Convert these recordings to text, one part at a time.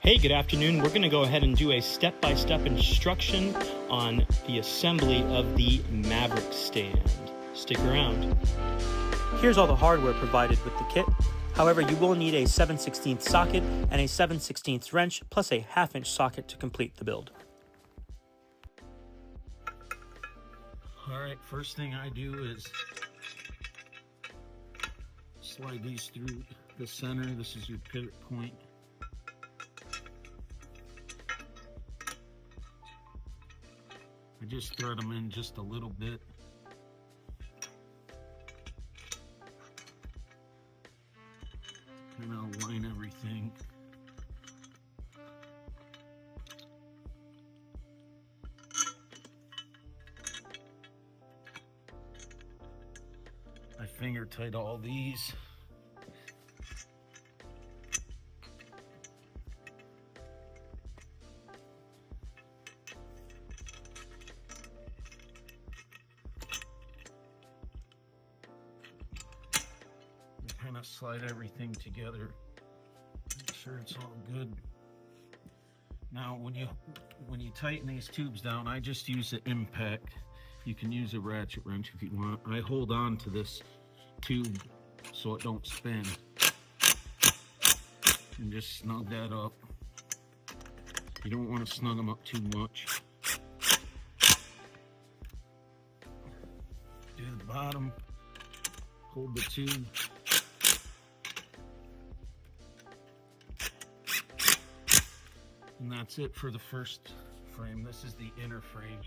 Hey, good afternoon. We're going to go ahead and do a step-by-step instruction on the assembly of the Maverick Stand. Stick around. Here's all the hardware provided with the kit. However, you will need a 7/16 socket and a 7/16 wrench, plus a 1/2 inch socket to complete the build. All right, first thing I do is slide these through the center. This is your pivot point. I just thread them in just a little bit. And I'll line everything. I finger tight all these. Kind of slide everything together, make sure it's all good. Now when you tighten these tubes down, I just use the impact. You can use a ratchet wrench if you want. I hold on to this tube so it don't spin, and just snug that up. You don't want to snug them up too much. Do the bottom, hold the tube. And that's it for the first frame. This is the inner frame.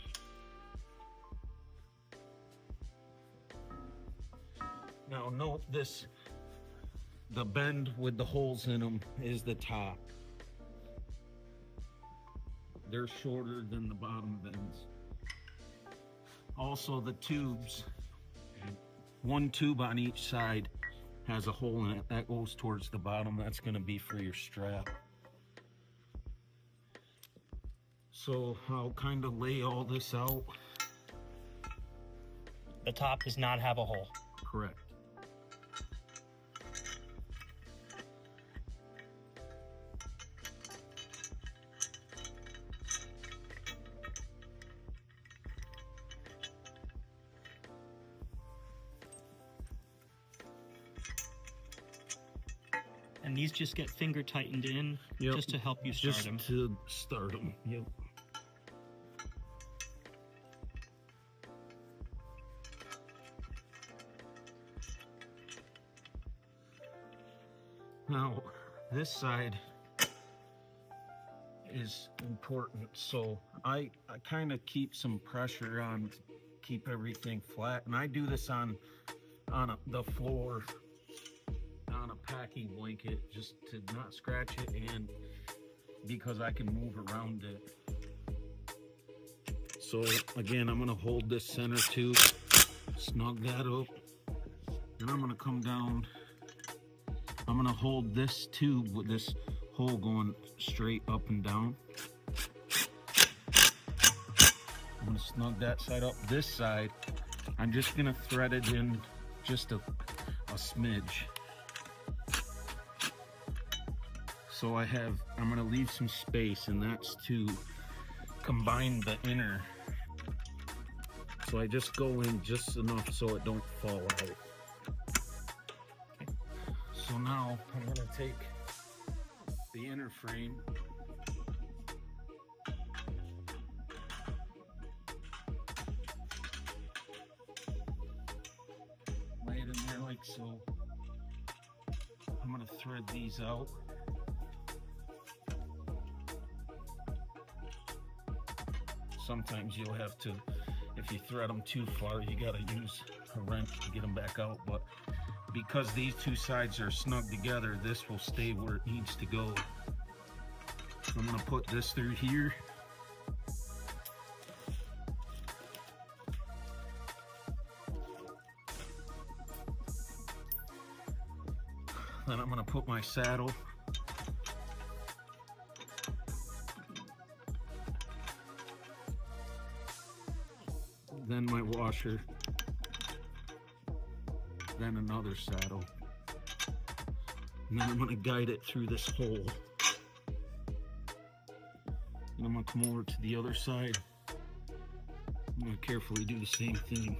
Now note this, the bend with the holes in them is the top. They're shorter than the bottom bends. Also the tubes, one tube on each side has a hole in it that goes towards the bottom. That's going to be for your strap. So I'll kind of lay all this out. The top does not have a hole. Correct. And these just get finger tightened in, Yep. just to help you start them. Just to start them. Yep. Now, this side is important, so I kind of keep some pressure on, keep everything flat, and I do this on the floor, on a packing blanket, just to not scratch it, and because I can move around it. So again, I'm gonna hold this center tube, snug that up, and I'm gonna come down. I'm gonna hold this tube with this hole going straight up and down. I'm gonna snug that side up. This side, I'm just gonna thread it in just a smidge. So I'm gonna leave some space, and that's to combine the inner. So I just go in just enough so it don't fall out. So now I'm gonna take the inner frame, lay it in there like so. I'm gonna thread these out. Sometimes you'll have to, if you thread them too far, you gotta use a wrench to get them back out, but because these two sides are snug together, this will stay where it needs to go. I'm gonna put this through here. Then I'm gonna put my saddle. Then my washer. Then another saddle. And then I'm going to guide it through this hole. And I'm gonna come over to the other side. I'm gonna carefully do the same thing.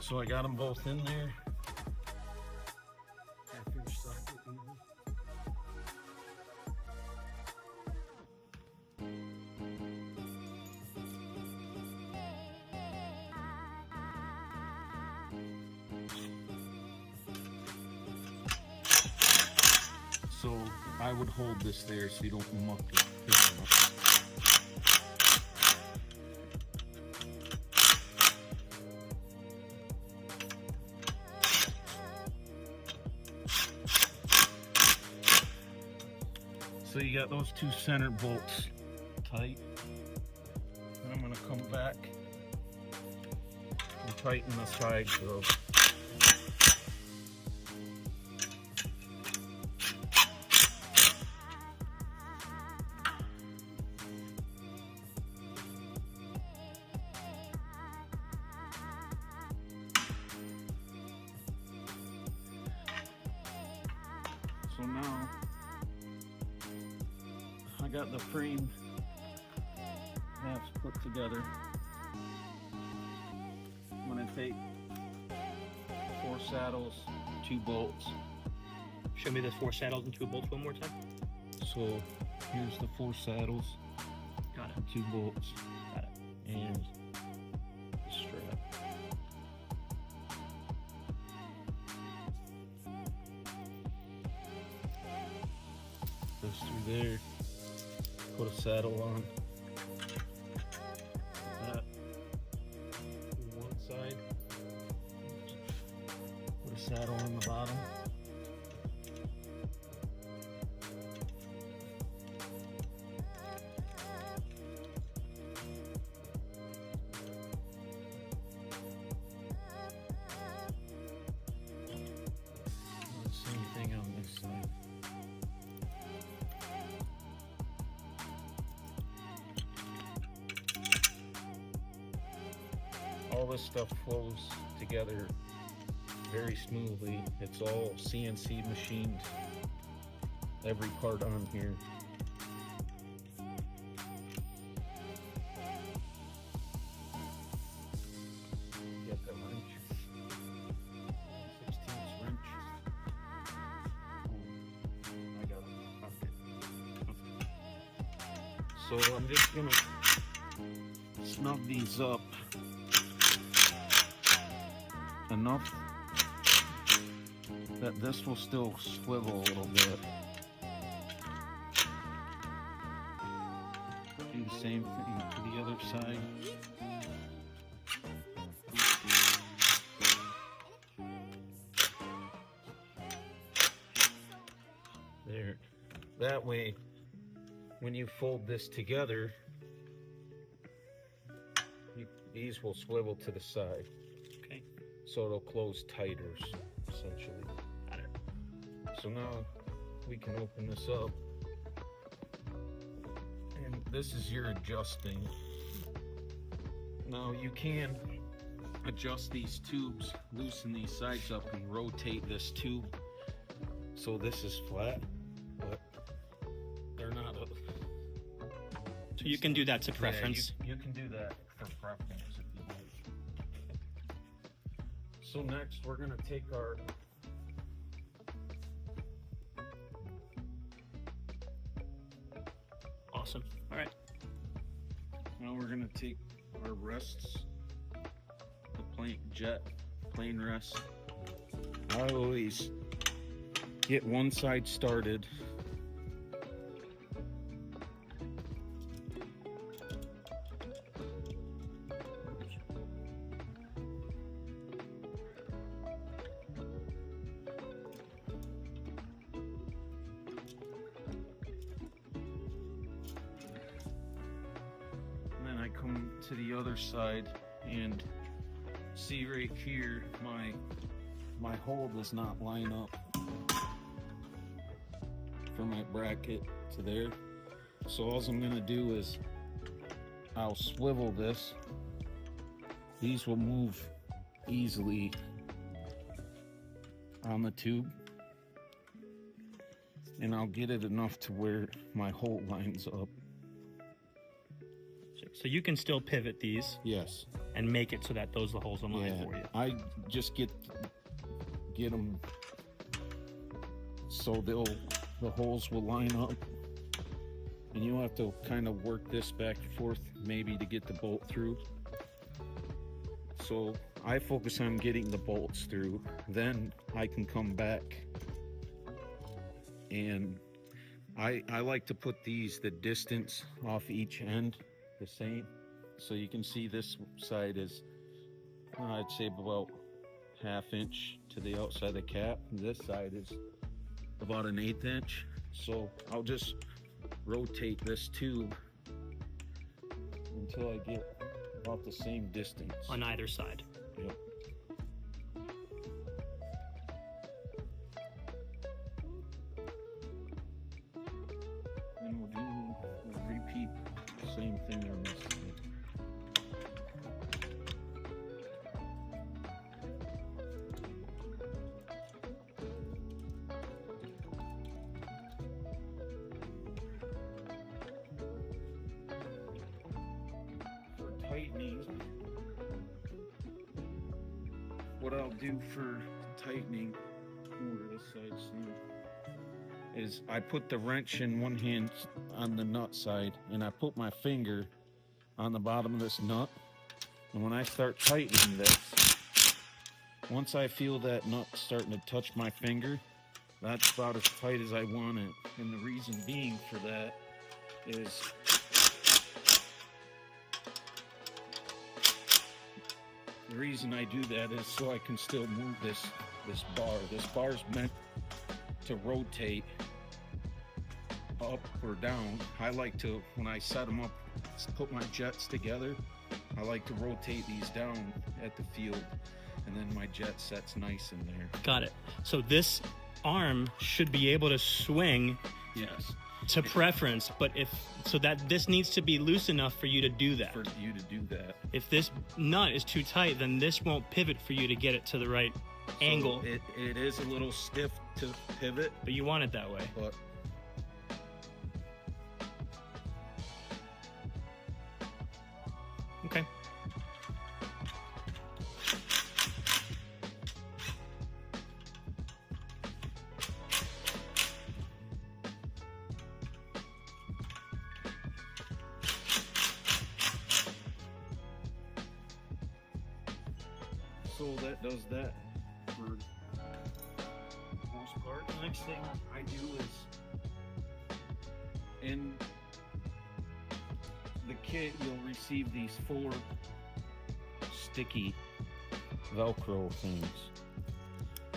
So I got them both in there. So I would hold this there so you don't muck it. So you got those two center bolts tight. And I'm gonna come back and tighten the sides of. So now I got the frame halves put together. I'm gonna take 4 saddles, 2 bolts. Show me the 4 saddles and 2 bolts one more time. So here's the 4 saddles, Got it. 2 bolts, Got it. and the strap. Goes through there. Put a saddle on. That one side. Put a saddle on the bottom. Same thing on this side. All this stuff flows together very smoothly. It's all CNC machined, every part on here. Get the wrench, 16th wrench. I got it. Okay. So I'm just gonna snug these up enough that this will still swivel a little bit. Do the same thing to the other side. There. That way, when you fold this together, these will swivel to the side. Okay. So it'll close tighter, essentially. Got it. So now we can open this up. And this is your adjusting. Now you can adjust these tubes, loosen these sides up, and rotate this tube so this is flat, but they're not. So you can do that to preference. Yeah, you can do that for preference if you like. So next we're gonna take our Awesome. All right. now we're gonna take our rests, the plane rest. I always get one side started. And then I come to the other side and See right here, my hole does not line up from my bracket to there. So all I'm gonna do is I'll swivel this. These will move easily on the tube, and I'll get it enough to where my hole lines up. So you can still pivot these Yes. and make it so that those are the holes align Yeah. for you. I just get them so the holes will line up, and you'll have to kind of work this back and forth maybe to get the bolt through. So I focus on getting the bolts through, then I can come back, and I like to put the distance off each end the same. So you can see this side is I'd say about 1/2 inch to the outside of the cap. This side is about 1/8 inch. So I'll just rotate this tube until I get about the same distance On either side. Yep. And we'll repeat the same thing on this side. For tightening, what I'll do for tightening, this side's new, is I put the wrench in one hand on the nut side, and I put my finger on the bottom of this nut, and when I start tightening this, once I feel that nut starting to touch my finger, that's about as tight as I want it. And the reason being for that is the reason I do that is so I can still move this bar. This bar is meant to rotate up or down. I like to, when I set them up, put my jets together, I like to rotate these down at the field, and then my jet sets nice in there. Got it. So this arm should be able to swing Yes. to preference, but this needs to be loose enough for you to do that. For you to do that. If this nut is too tight, then this won't pivot for you to get it to the right angle. It is a little stiff to pivot, But you want it that way. but Okay. so that does that for the most part. The next thing I do is in the kit you'll receive these 4 sticky Velcro things.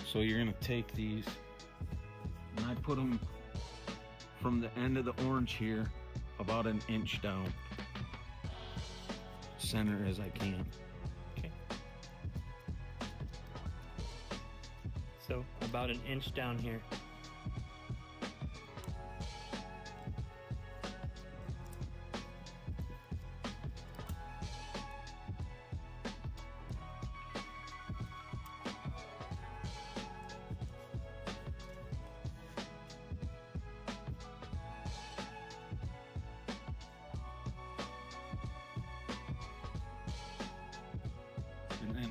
So you're gonna take these, and I put them from the end of the orange here about 1 inch down, center as I can. Okay. So about 1 inch down here. And then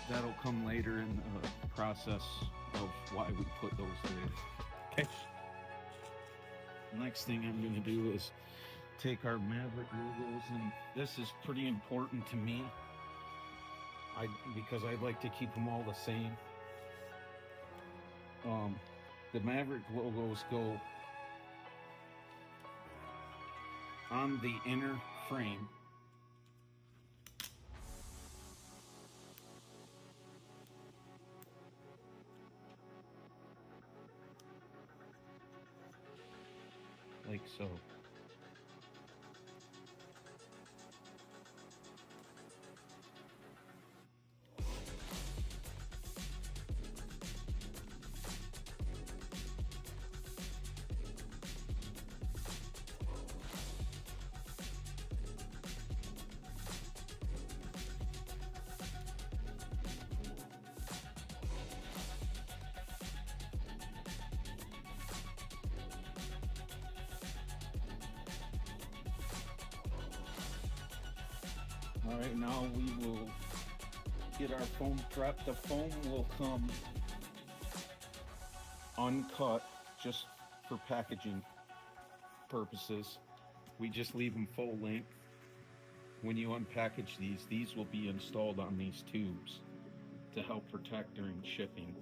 that'll come later in the process of why we put those there. Okay. Next thing I'm going to do is take our Maverick logos, and this is pretty important to me because I like to keep them all the same. The Maverick logos go on the inner frame. Like so. All right, now we will get our foam prep. The foam will come uncut just for packaging purposes. We just leave them full length. When you unpackage these will be installed on these tubes to help protect during shipping.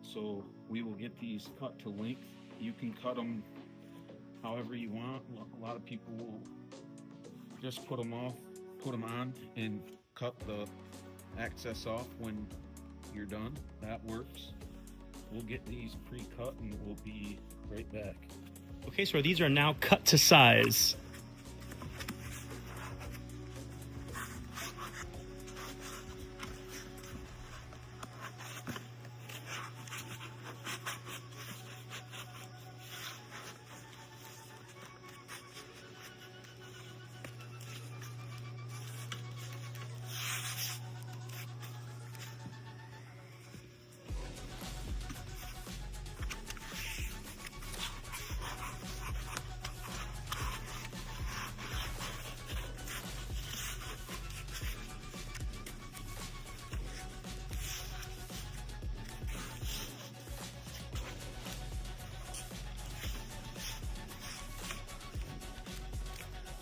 So we will get these cut to length. You can cut them however you want. A lot of people will just put them on and cut the excess off when you're done. That works. We'll get these pre-cut and we'll be right back. Okay, so these are now cut to size.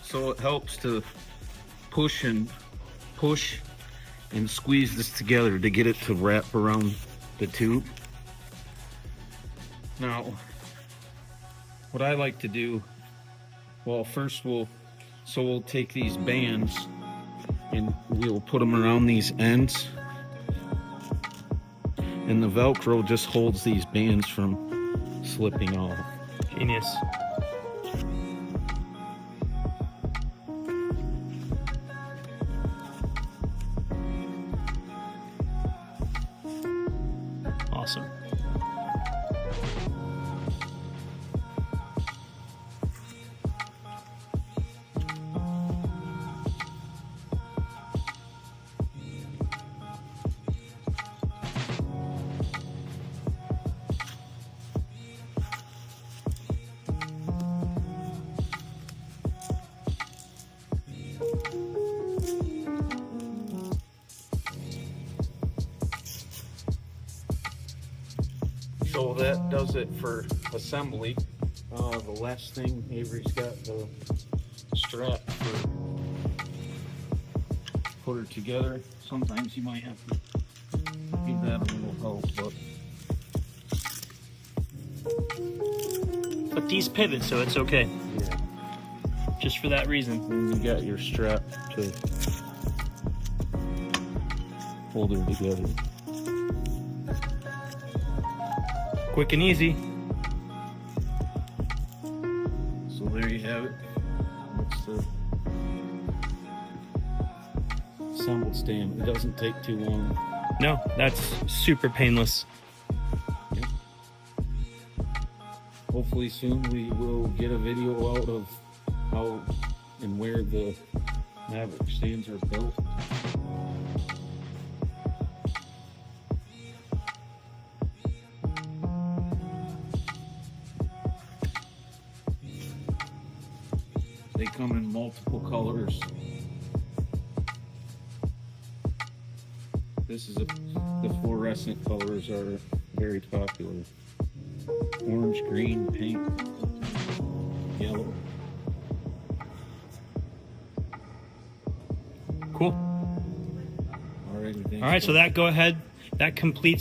So it helps to push and squeeze this together to get it to wrap around the tube. Now, what I like to do, well, first we'll take these bands and we'll put them around these ends. And the Velcro just holds these bands from slipping off. Genius. Awesome. So that does it for assembly. The last thing, Avery's got the strap for put her together. Sometimes you might have to give that a little help, But these pivot, so it's okay. yeah. Just for that reason. And you got your strap to hold her together. Quick and easy. So there you have it. That's the assembled stand. It doesn't take too long. No, that's super painless. Yep. Hopefully soon we will get a video out of how and where the Maverick stands are built. They come in multiple colors. The fluorescent colors are very popular. Orange, green, pink, yellow. Cool. Alrighty, thanks. All right, so that completes